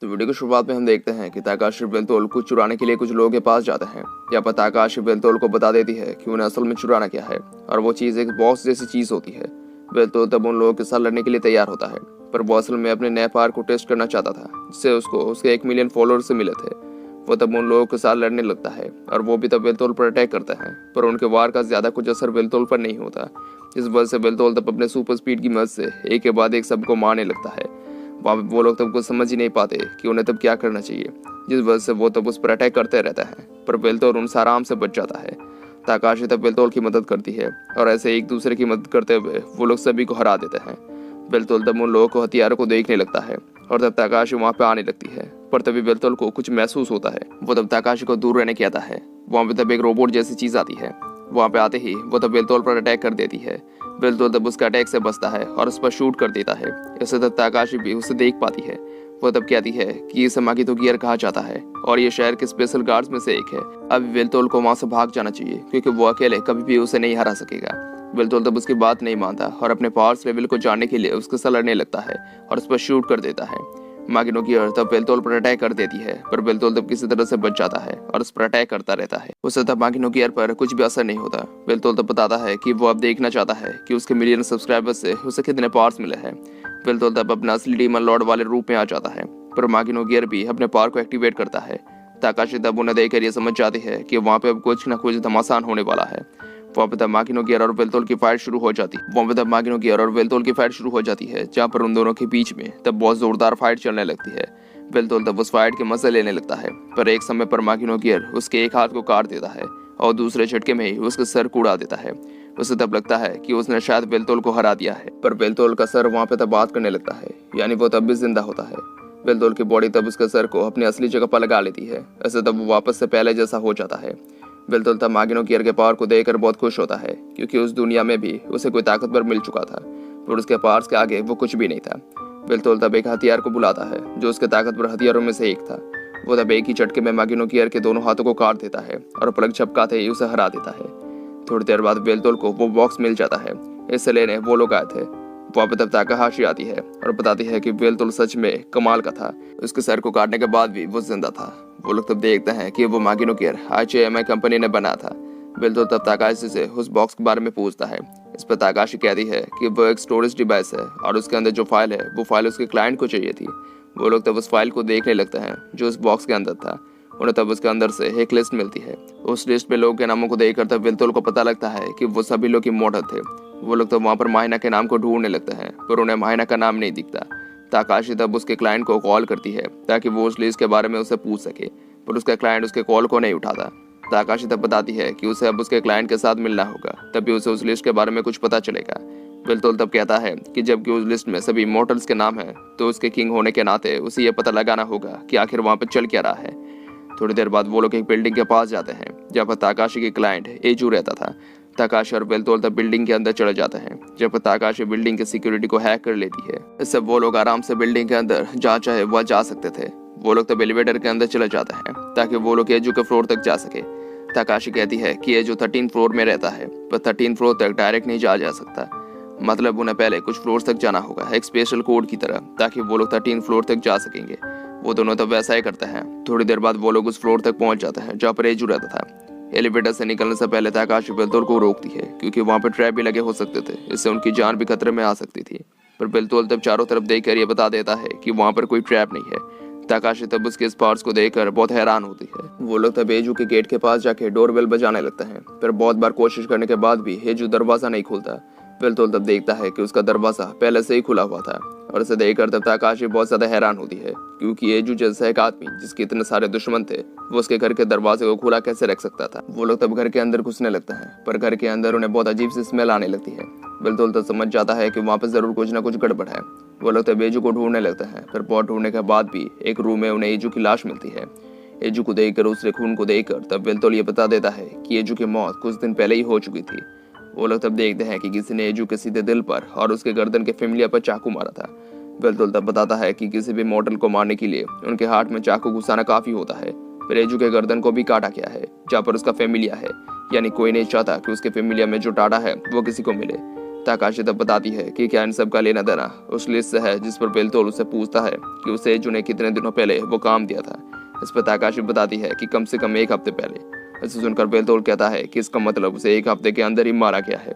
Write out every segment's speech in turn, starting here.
तो वीडियो की शुरुआत में हम देखते हैं कि ताकाशी बेल्तोल कुछ चुराने के लिए कुछ लोगों के पास जाता है। यहाँ पर ताकाशी बेल्तोल को बता देती है कि उन्हें असल में चुराना क्या है और वो चीज़ एक बॉक्स जैसी चीज़ होती है। बेल्तोल तब उन लोगों के साथ लड़ने के लिए तैयार होता है, पर वो असल में अपने नए पावर को टेस्ट करना चाहता था, जिससे उसको उसके 1 मिलियन फॉलोअर से मिले थे। वो तब उन लोगों के साथ लड़ने लगता है और वो भी तब बेल्तोल पर अटैक करता है, पर उनके वार का ज्यादा कुछ असर बेल्तोल पर नहीं होता। इस वजह से बेल्तोल तब अपने सुपर स्पीड की मदद से एक के बाद एक सबको मारने लगता है। वहाँ पे वो लोग तब कुछ समझ ही नहीं पाते कि उन्हें तब क्या करना चाहिए, जिस वजह से वो तब उस पर अटैक करते रहता है, पर बेल्तोल उनसे आराम से बच जाता है। ताकाशी तब बेल्तोल की मदद करती है और ऐसे एक दूसरे की मदद करते हुए वो लोग सभी को हरा देते हैं। बेल्तोल तब उन लोगों को हथियारों को देखने लगता है और तब ताकाशी वहाँ पे आने लगती है, पर तभी बेल्तोल को कुछ महसूस होता है। वो तब ताकाशी को दूर रहने कहता है। वहाँ पे तब एक रोबोट जैसी चीज आती है। वहाँ पे आते ही वो तब बेल्तोल पर अटैक कर देती है। बेल्तोल तब उसके अटैक से बचता है और उस पर शूट कर देता है। इससे तब ताकाशी भी उसे देख पाती है। वो तब कहती है कि इसे माकितो गियर कहा जाता है और ये शहर के स्पेशल गार्ड्स में से एक है। अब बेल्तोल को वहाँ से भाग जाना चाहिए, क्योंकि वो अकेले कभी भी उसे नहीं हरा सकेगा। बेल्तोल तब उसकी बात नहीं मानता और अपने पावर्स लेवल को जानने के लिए उसके साथ लड़ने लगता है और उस पर शूट कर देता है। माकिनो गियर तब बेल्तोल पर अटैक कर देती है, पर बेल्तोल तब किसी तरह से बच जाता है और उस पर अटैक करता रहता है। उसे तब माकिनो गियर पर कुछ भी असर नहीं होता। बेल्तोल तब बताता है कि वो अब देखना चाहता है कि उसके मिलियन सब्सक्राइबर्स से उसे कितने पावर्स मिले हैं। बेल्तोल तब अपना असली डीमन लॉर्ड वाले रूप में आ जाता है, पर माकिनो गियर भी अपने पावर को एक्टिवेट करता है। ताकाशी तब उन्हें देखकर ये समझ जाती है कि वहाँ पे अब कुछ न कुछ धमासान होने वाला है। वहाँ पे तब माकिनो गियर और बेल्तोल की फाइट शुरू हो जाती है। जहाँ पर उन दोनों के बीच में तब बहुत जोरदार फाइट चलने लगती है। बेल्तोल तब उस फाइट के मजे लेने लगता है, पर एक समय पर माकिनो गियर उसके एक हाथ को काट देता है और दूसरे झटके में ही उसके सर को उड़ा देता है। उसे तब लगता है कि उसने शायद बेल्तोल को हरा दिया है, पर बेल्तोल का सर वहाँ पे तब बात करने लगता है, यानी वो तब भी जिंदा होता है। बेल्तोल की बॉडी तब उसके सर को अपनी असली जगह पर लगा लेती है। ऐसे तब वो वापस से पहले जैसा हो जाता है। बेल्तोल तब माकिनो गियर के पावर को देखकर बहुत खुश होता है, क्योंकि उस दुनिया में भी उसे कोई ताकतवर मिल चुका था, पर उसके पावर्स के आगे वो कुछ भी नहीं था। बेल्तोल तब एक हथियार को बुलाता है जो उसके ताकतवर हथियारों में से एक था। वो तब एक ही झटके में माकिनो गियर के दोनों हाथों को काट देता है और पलक झपकाते ही उसे हरा देता है। थोड़ी देर बाद बेल्तोल को वो बॉक्स मिल जाता है। इससे लेने वो लोग आए थे। वहाँ पे तब ताकाहाशी आती है और बताती है कि बेल्तोल सच में कमाल का था। उसके सर को काटने के बाद भी वो जिंदा था। वो लोग तब देखते हैं कि वो माकिनो गियर IJMI कंपनी ने बना था। बेल्तोल तब ताकाशी से उस बॉक्स के बारे में पूछता है। इस पर ताकाशी कहती है कि वो एक स्टोरेज डिवाइस है और उसके अंदर जो फाइल है वो फाइल उसके क्लाइंट को चाहिए थी। वो लोग तब उस फाइल को देखने लगते हैं जो उस बॉक्स के अंदर था। उन्हें तब उसके अंदर से एक लिस्ट मिलती है। उस लिस्ट में लोगों के नामों को देखकर तब बेल्तोल को पता लगता है कि वो सभी लोग इमॉर्टल थे। वो लोग तब वहाँ पर माहिना के नाम को ढूंढने लगते हैं, पर उन्हें माहिना का नाम नहीं दिखता। ताकाशी तब उसके क्लाइंट को कॉल करती है ताकि वो उस लिस्ट के बारे में उसे पूछ सके, पर उसका क्लाइंट उसके कॉल को नहीं उठाता। ताकाशी तब बताती है कि उसे अब उसके क्लाइंट के साथ मिलना होगा, तभी उसे उस लिस्ट के बारे में कुछ पता चलेगा। बेल्तोल तब कहता है कि जबकि उस लिस्ट में सभी इमॉर्टल्स के नाम हैं, तो उसके किंग होने के नाते उसे यह पता लगाना होगा कि आखिर वहाँ पर चल क्या रहा है। थोड़ी देर बाद वो लोग एक बिल्डिंग के पास जाते हैं जहाँ पर ताकाशी के क्लाइंट एजू रहता था। ताकाशी और बेल्तोल तब बिल्डिंग के अंदर चले जाते हैं, जब ताकाशी बिल्डिंग की सिक्योरिटी को हैक कर लेती है। इससे वो लोग आराम से बिल्डिंग के अंदर जहाँ चाहे वह जा सकते थे। वो लोग तब एलिवेटर के अंदर चले जाते हैं ताकि वो लोग एजू के फ्लोर तक जा सके। ताकाशी कहती है कि एजू 13 फ्लोर में रहता है, पर 13 फ्लोर तक डायरेक्ट नहीं जा सकता। मतलब उन्हें पहले कुछ फ्लोर तक जाना होगा, एक स्पेशल कोड की तरह, ताकि वो लोग 13 फ्लोर तक जा सकेंगे। वो दोनों तब वैसा ही करते हैं। थोड़ी देर बाद वो लोग उस फ्लोर तक पहुंच जाते हैं जहाँ पर एजू रहता था। एलिवेटर से निकलने से पहले ताकाशी बेल्तोल को रोकती है, क्योंकि वहाँ पर ट्रैप भी लगे हो सकते थे। इससे उनकी जान भी खतरे में आ सकती थी, पर बेल्तोल तब चारों तरफ देखकर ये बता देता है कि वहाँ पर कोई ट्रैप नहीं है। ताकाशी तब उसके इस पार्ट्स को देखकर बहुत हैरान होती है। वो लोग तब एजू के गेट के पास जाके डोरबेल बजाने लगते हैं, पर बहुत बार कोशिश करने के बाद भी एजू दरवाजा नहीं खोलता। बेल्तोल तब देखता है कि उसका दरवाजा पहले से ही खुला हुआ था और इसे देखकर तब ताकाशी बहुत ज्यादा हैरान होती है, क्योंकि एजू जैसा एक आदमी जिसके इतने सारे दुश्मन थे, वो उसके घर के दरवाजे को खुला कैसे रख सकता था। वो लोग तब घर के अंदर घुसने लगते हैं, पर घर के अंदर उन्हें बहुत अजीब सी स्मेल आने लगती है। बेल्तोल तब समझ जाता है कि वहाँ पर जरूर कुछ न कुछ गड़बड़ है। वो लोग तब एजू को ढूंढने लगते हैं, पर बहुत ढूंढने के बाद भी एक रूम में उन्हें एजू की लाश मिलती है। एजू को देखकर, उसके खून को देखकर तब बेल्तोल ये बता देता है कि एजू की मौत कुछ दिन पहले ही हो चुकी थी। वो लोग तब देखते हैं कि किसी ने एजू के सीधे दिल पर और उसके गर्दन के फेमिलिया पर चाकू मारा था। बेल्तोल तब बताता है कि किसी भी मॉडल को मारने के लिए उनके हार्ट में चाकू घुसाना काफी होता है, फिर एजू के गर्दन को भी काटा गया है जहाँ पर उसका फेमिलिया है, यानी कोई नहीं चाहता कि उसके फेमिलिया में जो टाटा है वो किसी को मिले। ताकाशी तब बताती है कि क्या इन सब का लेना देना उस लिस्ट से है जिस पर बेल्तोल उसे पूछता है कि उसे एजू ने कितने दिनों पहले वो काम दिया था। इस पर ताकाशी बताती है कि कम से कम 1 हफ्ते पहले। इसे सुनकर बेल्तोल कहता है कि इसका मतलब उसे 1 हफ्ते के अंदर ही मारा गया है,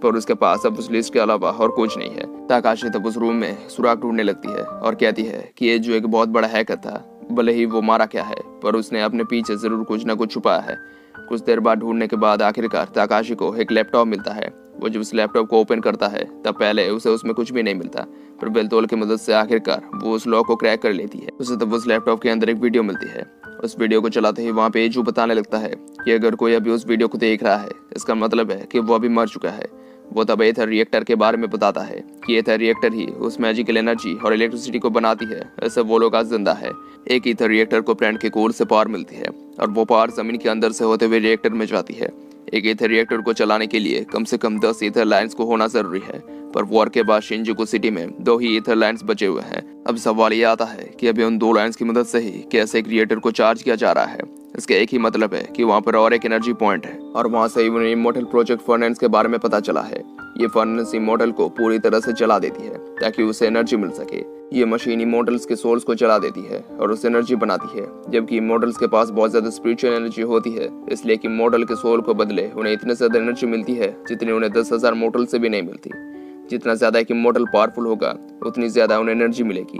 पर उसके पास अब उस लिस्ट के अलावा और कुछ नहीं है। ताकाशी तब उस रूम में सुराग ढूंढने लगती है और कहती है कि एजू एक बहुत बड़ा हैकर था, भले ही वो मारा क्या है पर उसने अपने पीछे जरूर कुछ न कुछ छुपाया है। कुछ देर बाद ढूंढने के बाद आखिरकार ताकाशी को एक लैपटॉप मिलता है। वो जब उस लैपटॉप को ओपन करता है तब पहले उसे उसमें कुछ भी नहीं मिलता, पर बेल्तोल की मदद से आखिरकार वो उस लॉक को क्रैक कर लेती है। उसे तब उस लैपटॉप के अंदर एक वीडियो मिलती है। उस वीडियो को चलाते ही वहाँ पे एजू बताने लगता है कि अगर कोई अभी उस वीडियो को देख रहा है इसका मतलब है कि वो अभी मर चुका है। वो तब एथर रिएक्टर के बारे में बताता है कि एथर रिएक्टर ही उस मैजिकल एनर्जी और इलेक्ट्रिसिटी को बनाती है। ऐसे वो लोग आज जिंदा है। एक ईथर रिएक्टर को प्लांट के कोर से पावर मिलती है और वो पावर जमीन के अंदर से होते हुए रिएक्टर में जाती है। एक ईथर रिएक्टर को चलाने के लिए कम से कम 10 ईथर लाइन्स को होना जरूरी है, पर वॉर के बाद शिनजुकू सिटी में 2 ही ईथर लाइन्स बचे हुए हैं। अब सवाल ये आता है कि अभी उन 2 लाइन्स की मदद से ही कैसे एक रिएक्टर को चार्ज किया जा रहा है। इसका एक ही मतलब है कि वहाँ पर और एक एनर्जी पॉइंट है और वहाँ से ही उन्हें इमोर्टल प्रोजेक्ट फर्नेस के बारे में पता चला है। ये फर्नेस इमोर्टल को पूरी तरह से जला देती है ताकि उसे एनर्जी मिल सके। ये मशीन इमोर्टल्स के सोल्स को जला देती है और उसे एनर्जी बनाती है, जबकि इमोर्टल्स के पास बहुत ज्यादा स्पिरिचुअल एनर्जी होती है, इसलिए कि इमोर्टल के सोल को बदले उन्हें इतने ज्यादा एनर्जी मिलती है जितनी उन्हें 10,000 मोर्टल से भी नहीं मिलती। जितना ज्यादा एक इमोर्टल पावरफुल होगा उतनी ज्यादा उन्हें एनर्जी मिलेगी।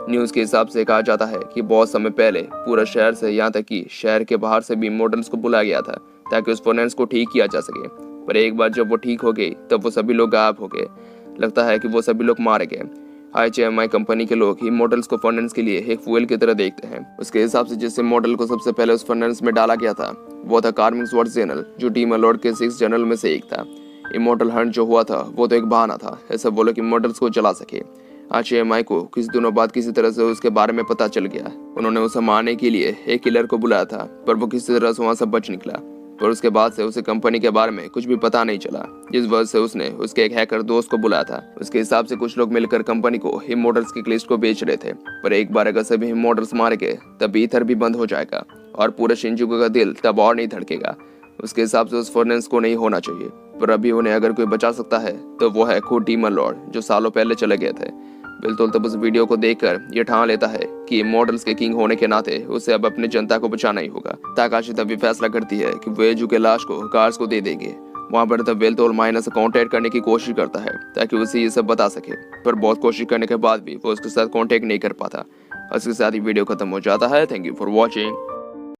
न्यूज के हिसाब से कहा जाता है कि बहुत समय पहले पूरा शहर से यहाँ तक कि शहर के बाहर से भी इमोर्टल्स को बुलाया गया था ताकि उस फर्नेस को ठीक किया जा सके, पर एक बार जब वो ठीक हो गई तब वो सभी लोग गायब हो गए। लगता है कि वो सभी लोग मारे गए। IHMI कंपनी के लोग इमोर्टल्स को फर्नेस के लिए एक फ्यूल की तरह देखते हैं। उसके हिसाब से जिस इमोर्टल को सबसे पहले उस फर्नेस में डाला गया था वो था कार्मिंग स्वॉर्ड जनरल, जो डीमन लॉर्ड के 6 जनरल में से एक था। इमोर्टल हंट जो हुआ था वो तो एक बहाना था, ऐसा बोलो कि इमोर्टल्स को जला सके। IHMI को कुछ दिनों बाद किसी तरह से उसके बारे में पता चल गया। उन्होंने उसे मारने के लिए एक किलर को बुलाया था, पर वो किसी तरह से वहां से बच निकला। पर उसके बाद से उसे कंपनी के बारे में कुछ भी पता नहीं चला, जिस वजह से उसने उसके एक हैकर दोस्त को बुलाया था। उसके हिसाब से कुछ लोग मिलकर कंपनी को इमोर्टल्स की लिस्ट को बेच रहे थे, पर एक बार अगर सभी इमोर्टल्स मारे गए तब ईथर भी बंद हो जाएगा और पूरे शिनजुकू का दिल तब और नहीं धड़केगा। उसके हिसाब से उस फर्नेस को नहीं होना चाहिए, पर अभी उन्हें अगर कोई बचा सकता है तो वो है खुद डीमन लॉर्ड, जो सालों पहले चले गए थे। बेल्तोल तब उस वीडियो को देखकर ये ठान लेता है कि इमोर्टल्स के किंग होने के नाते उसे अब अपनी जनता को बचाना ही होगा। ताकाशी तब भी फैसला करती है कि वो एजू के लाश को गार्ड्स को दे देंगे। वहाँ पर तब बेल्तोल माइना से कांटेक्ट करने की कोशिश करता है ताकि उसे ये सब बता सके, पर बहुत कोशिश करने के बाद भी वो उसके साथ कांटेक्ट नहीं कर पाता। इसके साथ ही वीडियो खत्म हो जाता है। Thank you for watching.